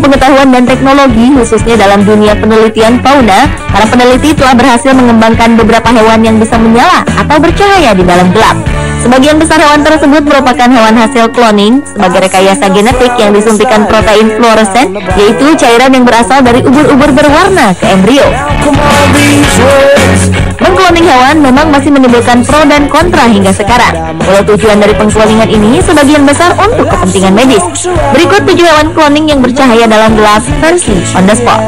pengetahuan dan teknologi, khususnya dalam dunia penelitian fauna, para peneliti telah berhasil mengembangkan beberapa hewan yang bisa menyala atau bercahaya di dalam gelap. Sebagian besar hewan tersebut merupakan hewan hasil kloning sebagai rekayasa genetik yang disuntikan protein fluoresen, yaitu cairan yang berasal dari ubur-ubur berwarna ke embrio. Mengkloning hewan memang masih menimbulkan pro dan kontra hingga sekarang. Walau tujuan dari pengkloningan ini sebagian besar untuk kepentingan medis. Berikut 7 hewan kloning yang bercahaya dalam gelap versi on the spot.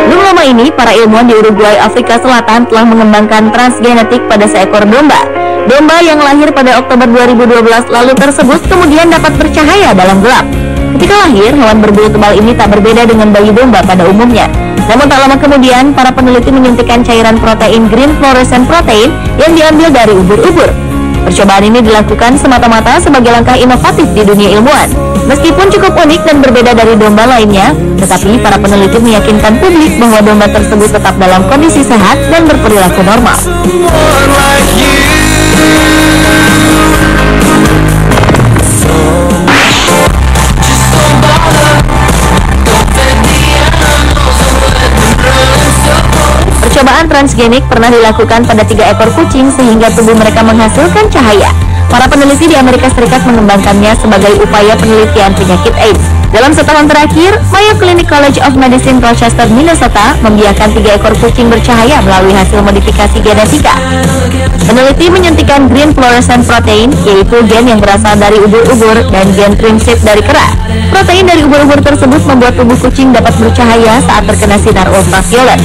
Belum lama ini, para ilmuwan di Uruguay, Afrika Selatan telah mengembangkan transgenetik pada seekor domba. Domba yang lahir pada Oktober 2012 lalu tersebut kemudian dapat bercahaya dalam gelap. Ketika lahir, hewan berbulu tebal ini tak berbeda dengan bayi domba pada umumnya. Namun tak lama kemudian, para peneliti menyuntikkan cairan protein green fluorescent protein yang diambil dari ubur-ubur. Percobaan ini dilakukan semata-mata sebagai langkah inovatif di dunia ilmuwan. Meskipun cukup unik dan berbeda dari domba lainnya, tetapi para peneliti meyakinkan publik bahwa domba tersebut tetap dalam kondisi sehat dan berperilaku normal. Percobaan transgenik pernah dilakukan pada 3 ekor kucing sehingga tubuh mereka menghasilkan cahaya. Para peneliti di Amerika Serikat mengembangkannya sebagai upaya penelitian penyakit AIDS. Dalam setahun terakhir, Mayo Clinic College of Medicine Rochester, Minnesota membiarkan 3 ekor kucing bercahaya melalui hasil modifikasi genetika. Peneliti menyuntikkan green fluorescent protein, yaitu gen yang berasal dari ubur-ubur, dan gen trimsip dari kera. Protein dari ubur-ubur tersebut membuat tubuh kucing dapat bercahaya saat terkena sinar ultraviolet.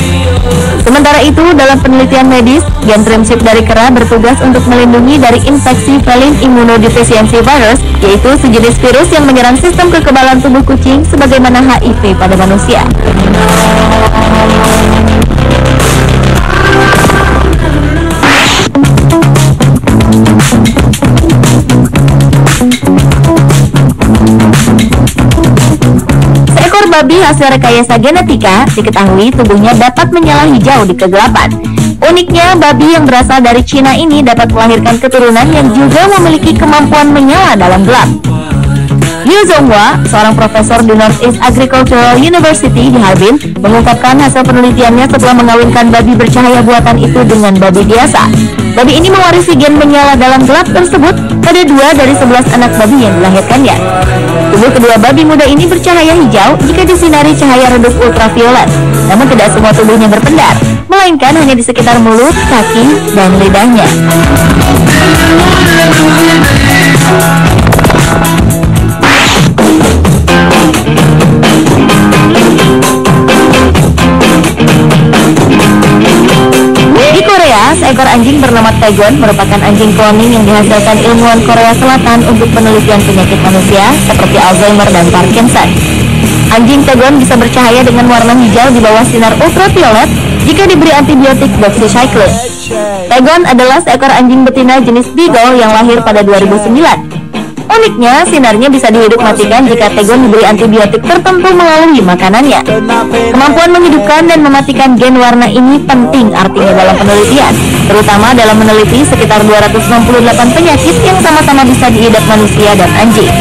Sementara itu, dalam penelitian medis, gen trimsip dari kera bertugas untuk melindungi dari infeksi feline immunodeficiency virus, yaitu sejenis virus yang menyerang sistem kekebalan tubuh kucing sebagaimana HIV pada manusia. Seekor babi hasil rekayasa genetika diketahui tubuhnya dapat menyala hijau di kegelapan. Uniknya, babi yang berasal dari Cina ini dapat melahirkan keturunan yang juga memiliki kemampuan menyala dalam gelap. Liu Zonghua, seorang profesor di Northeast Agricultural University di Harbin, mengungkapkan hasil penelitiannya setelah mengawinkan babi bercahaya buatan itu dengan babi biasa. Babi ini mewarisi gen menyala dalam gelap tersebut pada 2 dari 11 anak babi yang dilahirkannya. Tubuh kedua babi muda ini bercahaya hijau jika disinari cahaya redup ultraviolet. Namun tidak semua tubuhnya berpendar, melainkan hanya di sekitar mulut, kaki, dan lidahnya. Di Korea, seekor anjing bernama Taegon merupakan anjing kloning yang dihasilkan ilmuwan Korea Selatan untuk penelitian penyakit manusia seperti Alzheimer dan Parkinson. Anjing Taegon bisa bercahaya dengan warna hijau di bawah sinar ultraviolet jika diberi antibiotik doxycycline. Taegon adalah seekor anjing betina jenis beagle yang lahir pada 2009. Uniknya, sinarnya bisa dihidup-matikan jika Taegon diberi antibiotik tertentu melalui makanannya. Kemampuan menghidupkan dan mematikan gen warna ini penting artinya dalam penelitian, terutama dalam meneliti sekitar 268 penyakit yang sama-sama bisa diidap manusia dan anjing.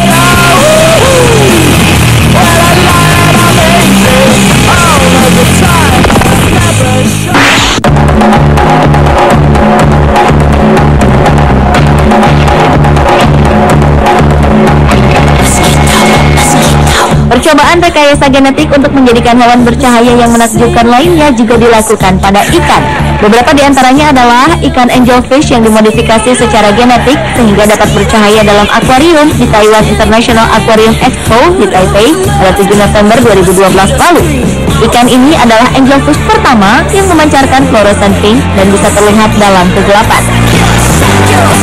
Percobaan rekayasa genetik untuk menjadikan hewan bercahaya yang menakjubkan lainnya juga dilakukan pada ikan. Beberapa di antaranya adalah ikan angelfish yang dimodifikasi secara genetik sehingga dapat bercahaya dalam akuarium di Taiwan International Aquarium Expo di Taipei pada 7 November 2012 lalu. Ikan ini adalah angelfish pertama yang memancarkan fluorescent pink dan bisa terlihat dalam kegelapan.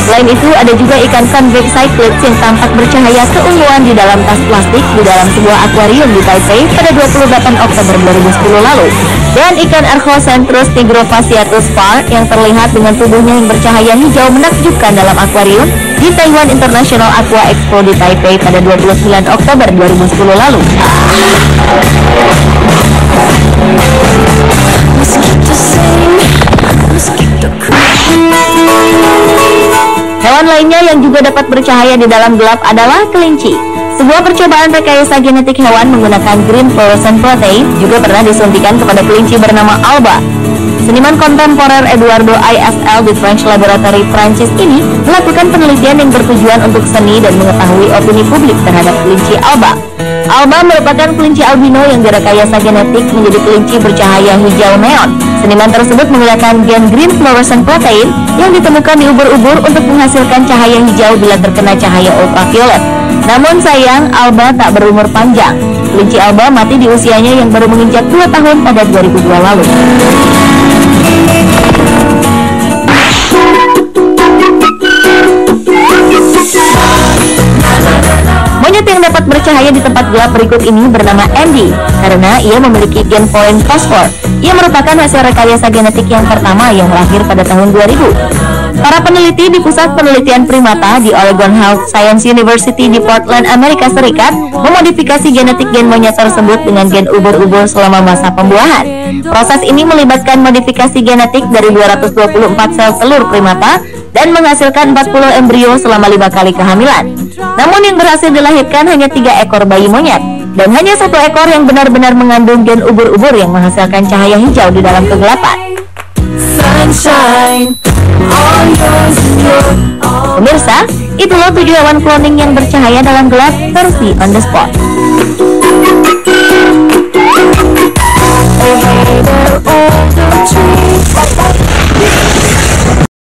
Selain itu, ada juga ikan convex cyclids yang tampak bercahaya keunguan di dalam tas plastik di dalam sebuah akuarium di Taipei pada 28 Oktober 2010 lalu. Dan ikan Archocentrus tigrofasciatus var yang terlihat dengan tubuhnya yang bercahaya hijau menakjubkan dalam akuarium di Taiwan International Aqua Expo di Taipei pada 29 Oktober 2010 lalu. Hewan lainnya yang juga dapat bercahaya di dalam gelap adalah kelinci. Sebuah percobaan rekayasa genetik hewan menggunakan green fluorescent protein juga pernah disuntikan kepada kelinci bernama Alba. Seniman kontemporer Eduardo ISL di French Laboratory Prancis ini melakukan penelitian yang bertujuan untuk seni dan mengetahui opini publik terhadap kelinci Alba. Alba merupakan kelinci albino yang direkayasa genetik menjadi kelinci bercahaya hijau neon. Seniman tersebut menggunakan gen green fluorescent protein yang ditemukan di ubur-ubur untuk menghasilkan cahaya hijau bila terkena cahaya ultraviolet. Namun sayang, Alba tak berumur panjang. Kelinci Alba mati di usianya yang baru menginjak 2 tahun pada 2002 lalu. Monyet yang dapat bercahaya di tempat gelap berikut ini bernama Andy karena ia memiliki gen poin fosfor. Ia merupakan hasil rekayasa genetik yang pertama yang lahir pada tahun 2000. Para peneliti di Pusat Penelitian Primata di Oregon Health Science University di Portland, Amerika Serikat memodifikasi genetik gen monyet tersebut dengan gen ubur-ubur selama masa pembuahan. Proses ini melibatkan modifikasi genetik dari 224 sel telur primata dan menghasilkan 40 embrio selama 5 kali kehamilan. Namun yang berhasil dilahirkan hanya 3 ekor bayi monyet dan hanya 1 ekor yang benar-benar mengandung gen ubur-ubur yang menghasilkan cahaya hijau di dalam kegelapan. Pemirsa, itulah 7 hewan kloning yang bercahaya dalam gelap versi on the spot.